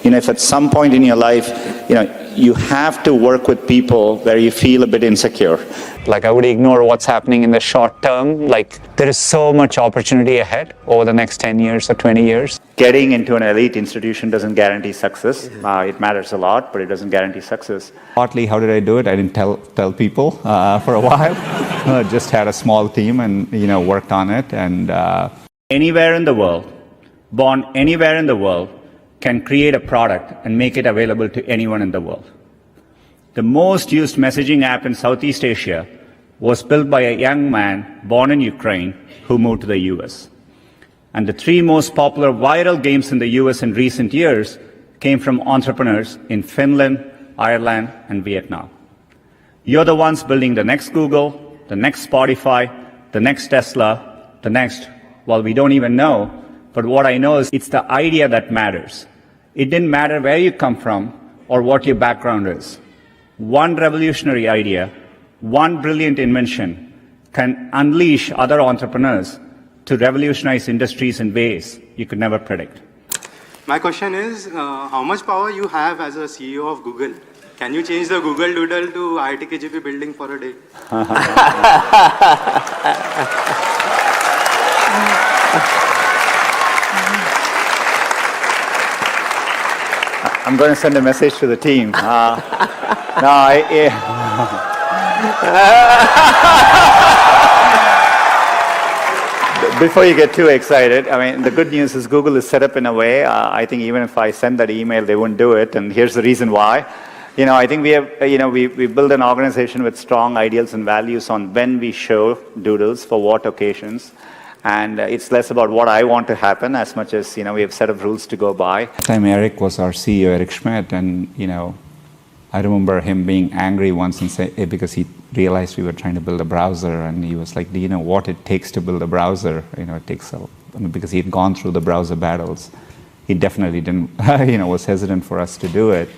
If at some point in your life, you have to work with people where you feel a bit insecure. Like I would ignore what's happening in the short term. Like there is so much opportunity ahead over the next 10 years or 20 years. Getting into an elite institution doesn't guarantee success. It matters a lot, but it doesn't guarantee success. Partly, how did I do it? I didn't tell people for a while. Just had a small team and, worked on it. And anywhere in the world, born anywhere in the world, can create a product and make it available to anyone in the world. The most used messaging app in Southeast Asia was built by a young man born in Ukraine who moved to the US. And the 3 most popular viral games in the US in recent years came from entrepreneurs in Finland, Ireland, and Vietnam. You're the ones building the next Google, the next Spotify, the next Tesla, the next, well, we don't even know, but what I know is it's the idea that matters. It didn't matter where you come from or what your background is. One revolutionary idea, one brilliant invention can unleash other entrepreneurs to revolutionize industries in ways you could never predict. My question is, how much power you have as a CEO of Google? Can you change the Google Doodle to IIT KGP building for a day? I'm going to send a message to the team. Before you get too excited, the good news is Google is set up in a way, I think even if I send that email, they wouldn't do it. And here's the reason why. I think we have, we build an organization with strong ideals and values on when we show doodles, for what occasions. And it's less about what I want to happen as much as, we have a set of rules to go by. At the time Eric was our CEO, Eric Schmidt, and, I remember him being angry once and say, because he realized we were trying to build a browser, and he was like, do you know what it takes to build a browser? It takes because he had gone through the browser battles. He definitely didn't, was hesitant for us to do it.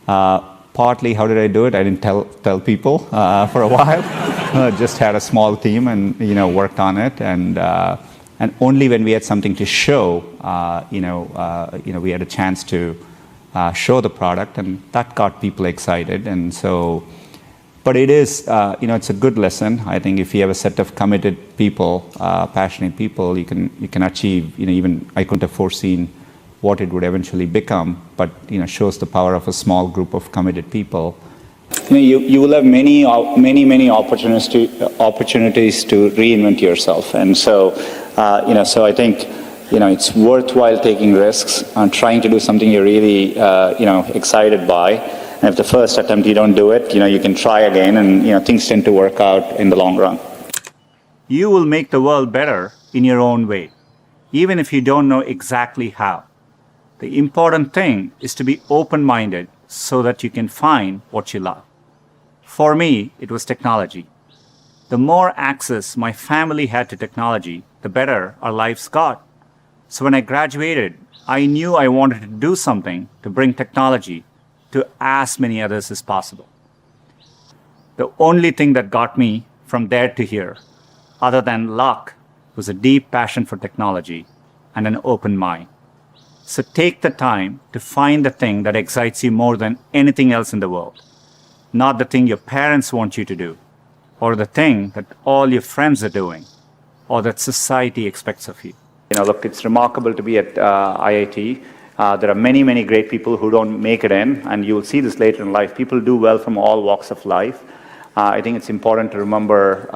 Partly, how did I do it? I didn't tell people for a while. Just had a small team and, worked on it. And only when we had something to show, we had a chance to show the product, and that got people excited. And so, but it is, it's a good lesson. I think if you have a set of committed people, passionate people, you can achieve, even I couldn't have foreseen what it would eventually become, but shows the power of a small group of committed people. You will have many opportunities to reinvent yourself, and so so I think it's worthwhile taking risks and trying to do something you're really excited by. And if the first attempt you don't do it, you can try again, and things tend to work out in the long run. You will make the world better in your own way, even if you don't know exactly how. The important thing is to be open-minded so that you can find what you love. For me, it was technology. The more access my family had to technology, the better our lives got. So when I graduated, I knew I wanted to do something to bring technology to as many others as possible. The only thing that got me from there to here, other than luck, was a deep passion for technology and an open mind. So take the time to find the thing that excites you more than anything else in the world. Not the thing your parents want you to do, or the thing that all your friends are doing, or that society expects of you. Look, it's remarkable to be at IIT. There are many great people who don't make it in, and you will see this later in life. People do well from all walks of life. I think it's important to remember,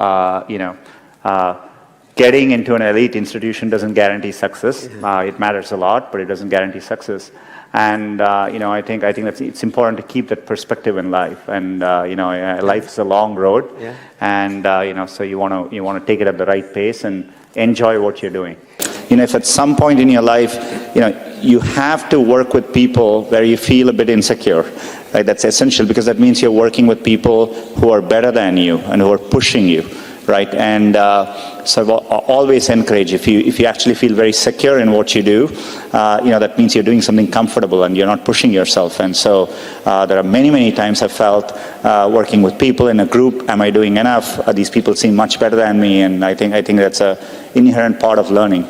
getting into an elite institution doesn't guarantee success. It matters a lot, but it doesn't guarantee success. And I think it's important to keep that perspective in life. And life is a long road, and so you want to take it at the right pace and enjoy what you're doing. If at some point in your life, you have to work with people where you feel a bit insecure, right? That's essential, because that means you're working with people who are better than you and who are pushing you, right? And so I always encourage, if you actually feel very secure in what you do, that means you're doing something comfortable and you're not pushing yourself. And so there are many times I've felt working with people in a group, am I doing enough? These people seem much better than me, and I think that's an inherent part of learning.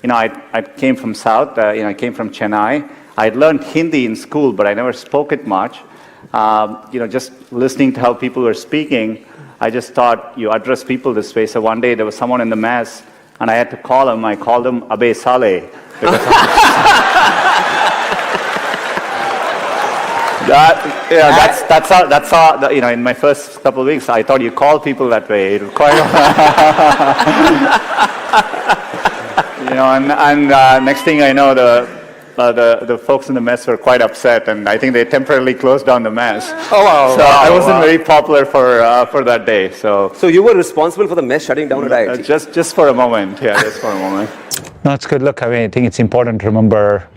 I came from South, I came from Chennai. I'd learned Hindi in school, but I never spoke it much. Just listening to how people were speaking, I just thought you address people this way. So one day there was someone in the mess, and I had to call him. I called him Abe Saleh. That's how, in my first couple of weeks, I thought you call people that way. It was quite, next thing I know, the folks in the mess were quite upset, and I think they temporarily closed down the mess. Oh, wow. So I wasn't very popular for that day. So you were responsible for the mess shutting down at IIT? Just for a moment. Yeah, just for a moment. No, it's good. Look, I think it's important to remember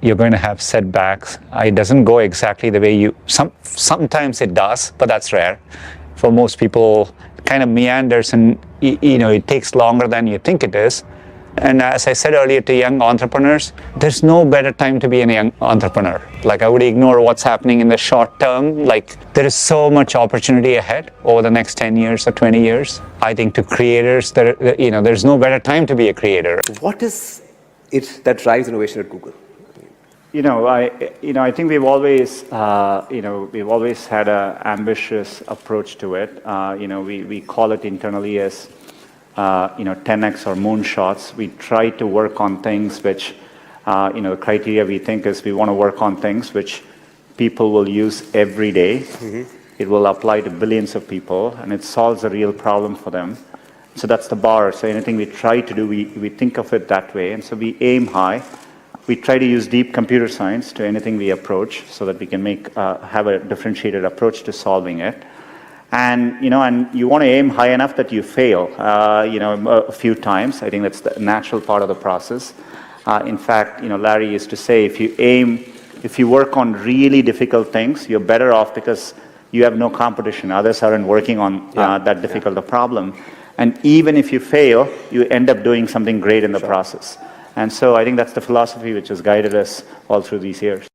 you're going to have setbacks. It doesn't go exactly the way sometimes it does, but that's rare. For most people, it kind of meanders, and it takes longer than you think it is. And as I said earlier to young entrepreneurs, there's no better time to be a young entrepreneur. Like, I would ignore what's happening in the short term. Like, there is so much opportunity ahead over the next 10 years or 20 years. I think to creators, there's no better time to be a creator. What is it that drives innovation at Google? I think we've always had an ambitious approach to it. We call it internally as 10x or moonshots. We try to work on things which, the criteria we think is we want to work on things which people will use every day. Mm-hmm. It will apply to billions of people, and it solves a real problem for them. So that's the bar. So anything we try to do, we think of it that way. And so we aim high. We try to use deep computer science to anything we approach so that we can have a differentiated approach to solving it. And you want to aim high enough that you fail, a few times. I think that's the natural part of the process. In fact, Larry used to say, if you work on really difficult things, you're better off because you have no competition. Others aren't working on that difficult a problem. And even if you fail, you end up doing something great in the process. And so I think that's the philosophy which has guided us all through these years.